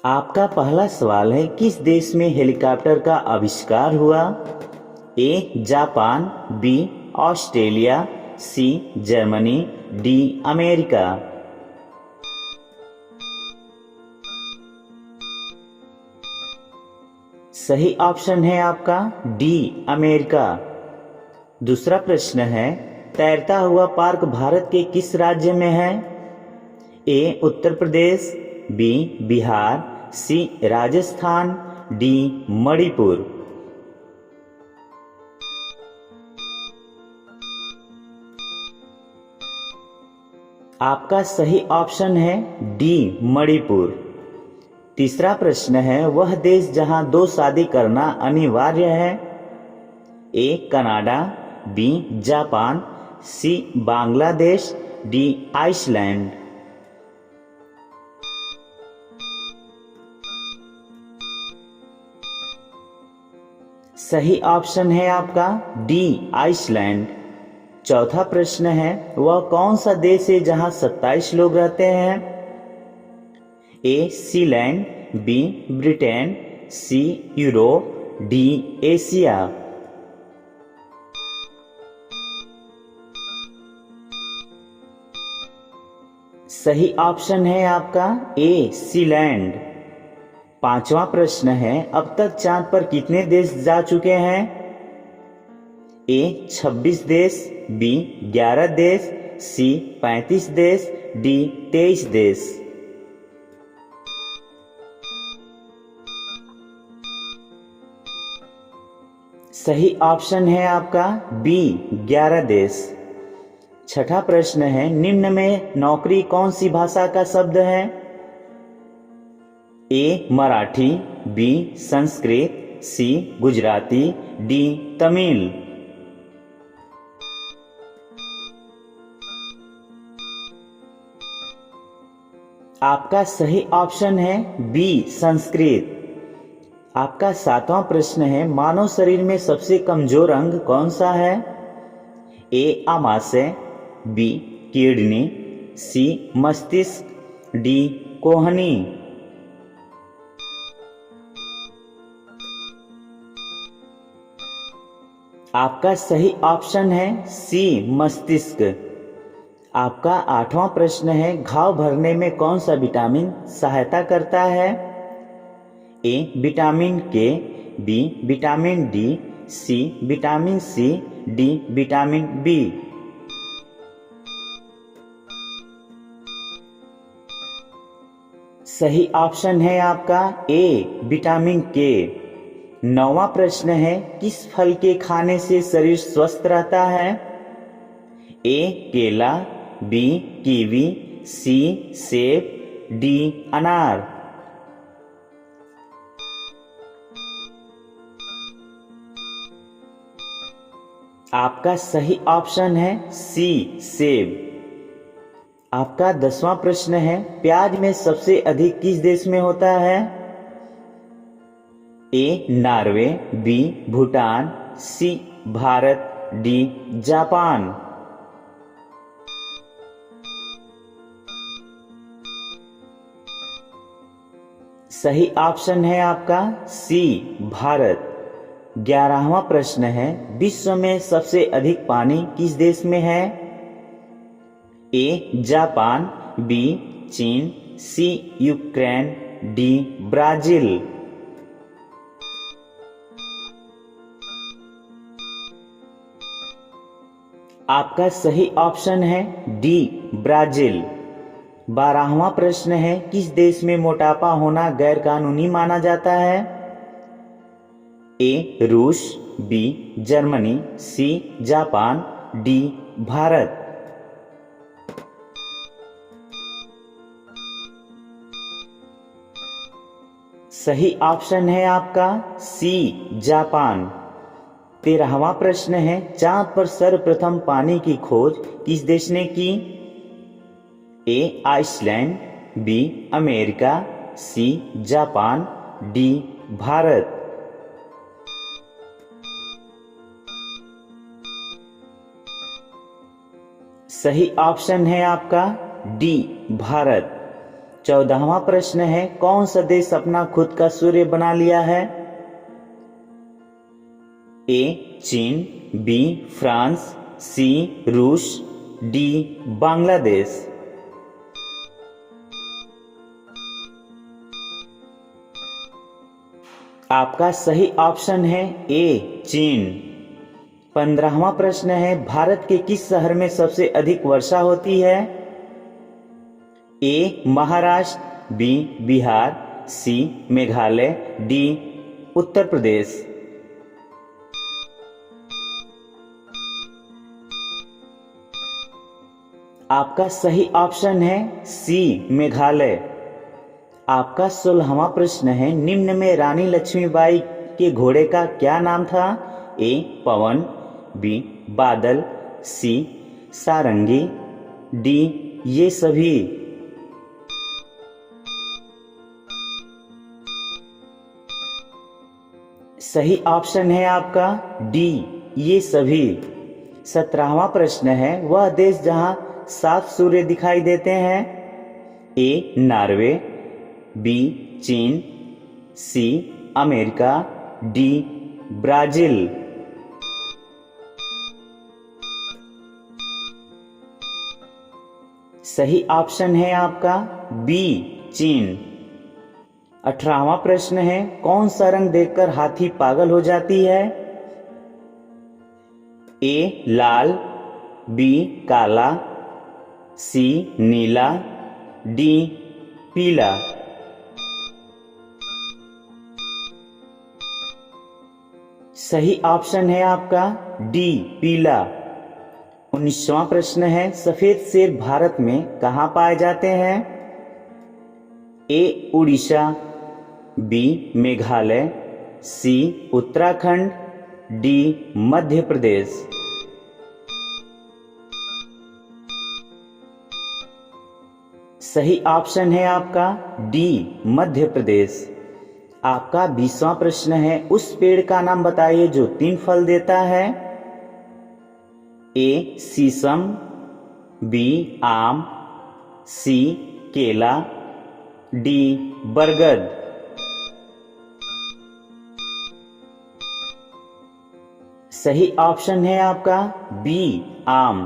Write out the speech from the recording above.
आपका पहला सवाल है, किस देश में हेलीकॉप्टर का आविष्कार हुआ? A Japan, B Australia, C Germany, D America. सही ऑप्शन है आपका डी अमेरिका। दूसरा प्रश्न है, तैरता हुआ पार्क भारत के किस राज्य में है? ए उत्तर प्रदेश, बी बिहार, सी राजस्थान, डी मणिपुर। आपका सही ऑप्शन है डी मणिपुर। तीसरा प्रश्न है, वह देश जहां दो शादी करना अनिवार्य है? A Canada, B Japan, C Bangladesh, D Iceland. सही ऑप्शन है आपका डी आइसलैंड। चौथा प्रश्न है, वह कौन सा देश है जहां 27 लोग रहते हैं? ए सीलैंड, बी ब्रिटेन, सी यूरोप, डी एशिया। सही ऑप्शन है आपका ए सीलैंड। पांचवा प्रश्न है, अब तक चांद पर कितने देश जा चुके हैं? ए 26 देश, बी 11 देश, सी 35 देश, डी 23 देश। सही ऑप्शन है आपका बी 11 देश। छठा प्रश्न है, निम्न में नौकरी कौन सी भाषा का शब्द है? ए मराठी, बी संस्कृत, सी गुजराती, डी तमिल। आपका सही ऑप्शन है बी संस्कृत। आपका सातवां प्रश्न है, मानव शरीर में सबसे कमजोर अंग कौन सा है? ए आमाशय, बी किडनी, सी मस्तिष्क, डी कोहनी। आपका सही ऑप्शन है सी मस्तिष्क। आपका आठवां प्रश्न है, घाव भरने में कौन सा विटामिन सहायता करता है? A vitamin K, B vitamin D, C vitamin C, D vitamin B. सही ऑप्शन है आपका ए विटामिन के। नौवां प्रश्न है, किस फल के खाने से शरीर स्वस्थ रहता है? ए केला, बी कीवी, सी सेब, डी अनार। आपका सही ऑप्शन है सी सेब। आपका 10वां प्रश्न है, प्याज में सबसे अधिक किस देश में होता है? A Norway, B Bhutan, C Bharat, D Japan. सही ऑप्शन है आपका सी भारत। 11वां प्रश्न है, विश्व में सबसे अधिक पानी किस देश में है? ए जापान, बी चीन, सी यूक्रेन, डी ब्राजील। आपका सही ऑप्शन है डी ब्राजील। 12वां प्रश्न है, किस देश में मोटापा होना गैर कानूनी माना जाता है? ए रूस, B Germany, C Japan, D Bharat. सही ऑप्शन है आपका सी जापान। 13वां प्रश्न है, चांद पर सर्वप्रथम पानी की खोज किस देश ने की? A Iceland, B America, C Japan, D Bharat. सही ऑप्शन है आपका डी भारत। 14वां प्रश्न है, कौन सा देश अपना खुद का सूर्य बना लिया है? ए चीन, बी फ्रांस, सी रूस, डी बांग्लादेश। आपका सही ऑप्शन है ए चीन। 15वां प्रश्न है, भारत के किस शहर में सबसे अधिक वर्षा होती है? ए महाराष्ट्र, बी बिहार, सी मेघालय, डी उत्तर प्रदेश। आपका सही ऑप्शन है सी मेघालय। आपका 16वां प्रश्न है, निम्न में रानी लक्ष्मीबाई के घोड़े का क्या नाम था? ए पवन, बी बादल, सी सारंगी, डी ये सभी। सही ऑप्शन है आपका डी ये सभी। 17वां प्रश्न है, वह देश जहां 7 सूर्य दिखाई देते हैं? ए नॉर्वे, बी चीन, सी अमेरिका, डी ब्राजील। सही ऑप्शन है आपका बी चीन। 18वां प्रश्न है, कौन सा रंग देखकर हाथी पागल हो जाती है? ए लाल, बी काला, सी नीला, डी पीला। सही ऑप्शन है आपका डी पीला। 19वां प्रश्न है, सफेद शेर भारत में कहां पाए जाते हैं? ए उड़ीसा, बी मेघालय, सी उत्तराखंड, डी मध्य प्रदेश। सही ऑप्शन है आपका डी मध्य प्रदेश। आपका 20वां प्रश्न है, उस पेड़ का नाम बताइए जो 3 फल देता है? ए शीशम, बी आम, सी केला, डी बरगद। सही ऑप्शन है आपका बी आम।